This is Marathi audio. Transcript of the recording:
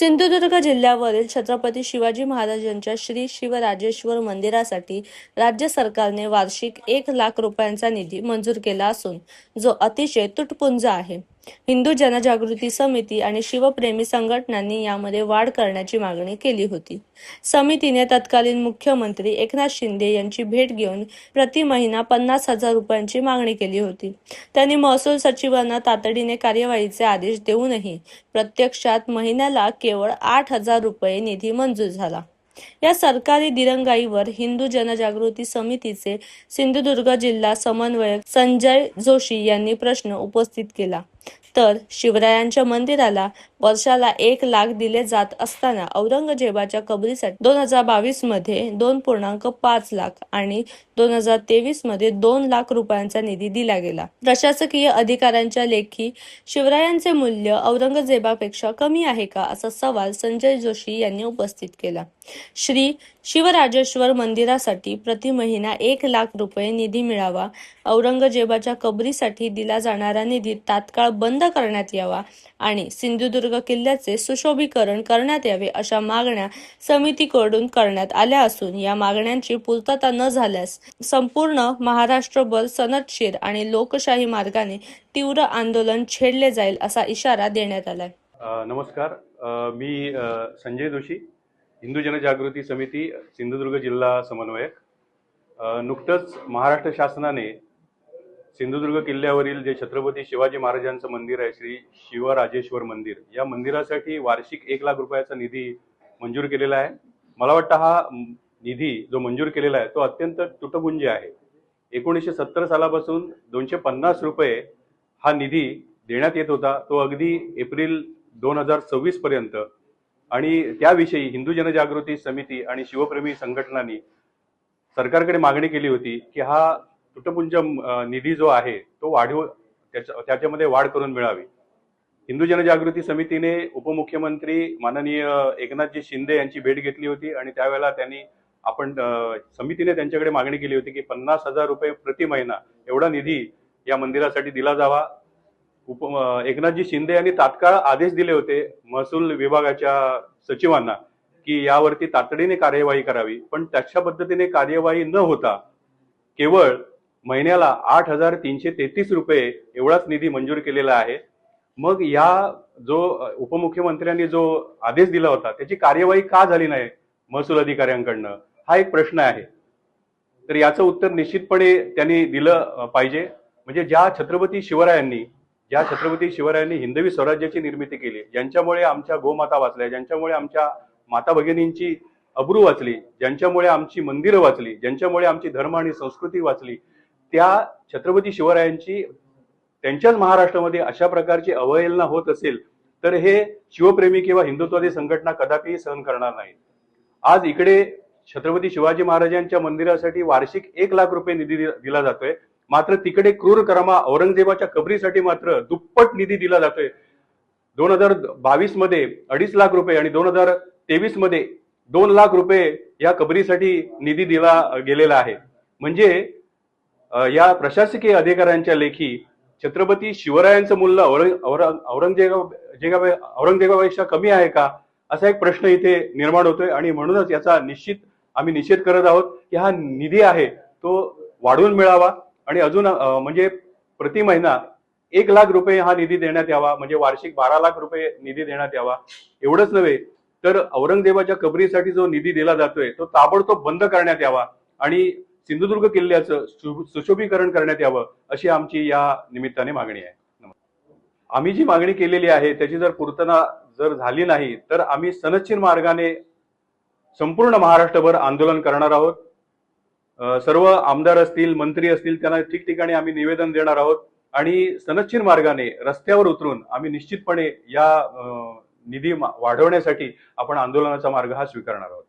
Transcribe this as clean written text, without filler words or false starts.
सिंधुदुर्ग जिल्ह्यावरील छत्रपती शिवाजी महाराजांच्या श्री शिवराजेश्वर मंदिरासाठी राज्य सरकारने वार्षिक 1,00,000 रुपयांचा निधी मंजूर केला असून जो अतिशय तुटपुंजा आहे। हिंदू जनजागृती समिती आणि शिवप्रेमी संघटनांनी यामध्ये वाढ करण्याची मागणी केली होती। समितीने तत्कालीन मुख्यमंत्री एकनाथ शिंदे यांची भेट घेऊन प्रति महिना 50,000 रुपयांची मागणी केली होती। त्यांनी महसूल सचिवांना तातडीने कार्यवाहीचे आदेश देऊनही प्रत्यक्षात महिन्याला केवळ 8,000 रुपये निधी मंजूर झाला। या सरकारी दिरंगाईवर हिंदू जनजागृती समितीचे सिंधुदुर्ग जिल्हा समन्वयक संजय जोशी यांनी प्रश्न उपस्थित केला। तर शिवरायांच्या मंदिराला वर्षाला 1,00,000 दिले जात असताना औरंगजेबाच्या कबरीसाठी 2022 मध्ये 2.5 लाख आणि 2023 मध्ये 2,00,000 रुपयांचा निधी दिला गेला। प्रशासकीय अधिकाऱ्यांच्या लेखी शिवरायांचे मूल्य औरंगजेबापेक्षा कमी आहे का असा सवाल संजय जोशी यांनी उपस्थित केला। श्री शिवराजेश्वर मंदिरासाठी प्रति महिना 1,00,000 रुपये निधी मिळावा, औरंगजेबाच्या कबरीसाठी दिला जाणारा निधी तात्काळ बंद करण्यात यावा आणि सिंधुदुर्ग किल्ल्याचे सुशोभीकरण करण्यात यावे अशा मागण्या समितीकडून करण्यात आल्या असून या मागण्यांची पूर्तता न झाल्यास संपूर्ण महाराष्ट्रभर सनदशीर आणि लोकशाही मार्गाने तीव्र आंदोलन छेडले जाईल असा इशारा देण्यात आलाय। नमस्कार, मी संजय जोशी, हिंदू जनजागृती समिती सिंधुदुर्ग जिल्हा समन्वयक। नुकतंच महाराष्ट्र शासनाने सिंधुदुर्ग किल्ल्यावरील जे छत्रपती शिवाजी महाराजांचं मंदिर आहे, श्री शिवराजेश्वर मंदिर, या मंदिरासाठी वार्षिक 1,00,000 रुपयाचा निधी मंजूर केलेला आहे। मला वाटतं हा निधी जो मंजूर केलेला आहे तो अत्यंत तुटपुंजी आहे। 1970 सालापासून 250 रुपये हा निधी देण्यात येत होता, तो अगदी एप्रिल 2026 पर्यंत। आणि त्याविषयी हिंदू जनजागृती समिती आणि शिवप्रेमी संघटनांनी सरकारकडे मागणी केली होती की हा तुटपुंज निधी जो आहे तो वाढवून त्याच्यामध्ये वाढ करून मिळावी। हिंदू जनजागृती समितीने उपमुख्यमंत्री माननीय एकनाथजी शिंदे यांची भेट घेतली होती आणि त्यावेळेला समितीने त्यांच्याकडे मागणी केली होती की 50,000 रुपये प्रति महिना एवढा निधी या मंदिरासाठी दिला जावा। एकनाथजी शिंदे यांनी तात्काळ आदेश दिले होते महसूल विभागाच्या सचिवांना की यावरती तातडीने कार्यवाही करावी, पण त्याच्या पद्धतीने कार्यवाही न होता केवळ महिन्याला 8,333 रुपये एवढाच निधी मंजूर केलेला आहे। मग या जो उपमुख्यमंत्र्यांनी जो आदेश दिला होता त्याची कार्यवाही का झाली नाही महसूल अधिकाऱ्यांकडनं, हा एक प्रश्न आहे। तर याचं उत्तर निश्चितपणे त्यांनी दिलं पाहिजे। म्हणजे ज्या छत्रपती शिवरायांनी हिंदवी स्वराज्याची निर्मिती केली, ज्यांच्यामुळे आमच्या गोमाता वाचल्या, ज्यांच्यामुळे आमच्या माता भगिनींची अब्रू वाचली, ज्यांच्यामुळे आमची मंदिरं वाचली, ज्यांच्यामुळे आमची धर्म आणि संस्कृती वाचली, त्या छत्रपती शिवरायांची त्यांच्याच महाराष्ट्रामध्ये अशा प्रकारची अवहेलना होत असेल तर हे शिवप्रेमी किंवा हिंदुत्ववादी संघटना कदापिही सहन करणार नाही। आज इकडे छत्रपती शिवाजी महाराजांच्या मंदिरासाठी वार्षिक 1,00,000 रुपये निधी दिला जातोय, मात्र तिकडे क्रूरकर्मा औरंगजेबाच्या कबरीसाठी मात्र दुप्पट निधी दिला जातोय। 2022 मध्ये 2.5 लाख रुपये आणि 2023 मध्ये 2,00,000 रुपये या कबरीसाठी निधी दिला गेलेला आहे। म्हणजे या प्रशासकीय अधिकाऱ्यांच्या लेखी छत्रपती शिवरायांचं मूल्य औरंगजेबापेक्षा कमी आहे का असा एक प्रश्न इथे निर्माण होतोय आणि म्हणूनच याचा आम्ही निषेध करत आहोत की हा निधी आहे तो वाढवून मिळावा आणि अजून म्हणजे प्रति महिना 1,00,000 रुपये हा निधी देण्यात यावा, म्हणजे वार्षिक 12,00,000 रुपये निधी देण्यात यावा। एवढंच नव्हे तर औरंगजेबाच्या कबरीसाठी जो निधी दिला जातोय तो ताबडतोब बंद करण्यात यावा आणि सिंधुदुर्ग किल्ल्याचं सुशोभीकरण करण्यात यावं अशी आमची या निमित्ताने मागणी आहे। आम्ही जी मागणी केलेली आहे त्याची जर पूर्तता झाली नाही तर आम्ही सनदशीर मार्गाने संपूर्ण महाराष्ट्रभर आंदोलन करणार आहोत। सर्व आमदार असतील, मंत्री असतील, त्यांना ठिकठिकाणी आम्ही निवेदन देणार आहोत आणि सनदशीर मार्गाने रस्त्यावर उतरून आम्ही निश्चितपणे या निधी वाढवण्यासाठी आपण आंदोलनाचा मार्ग हा स्वीकारणार आहोत।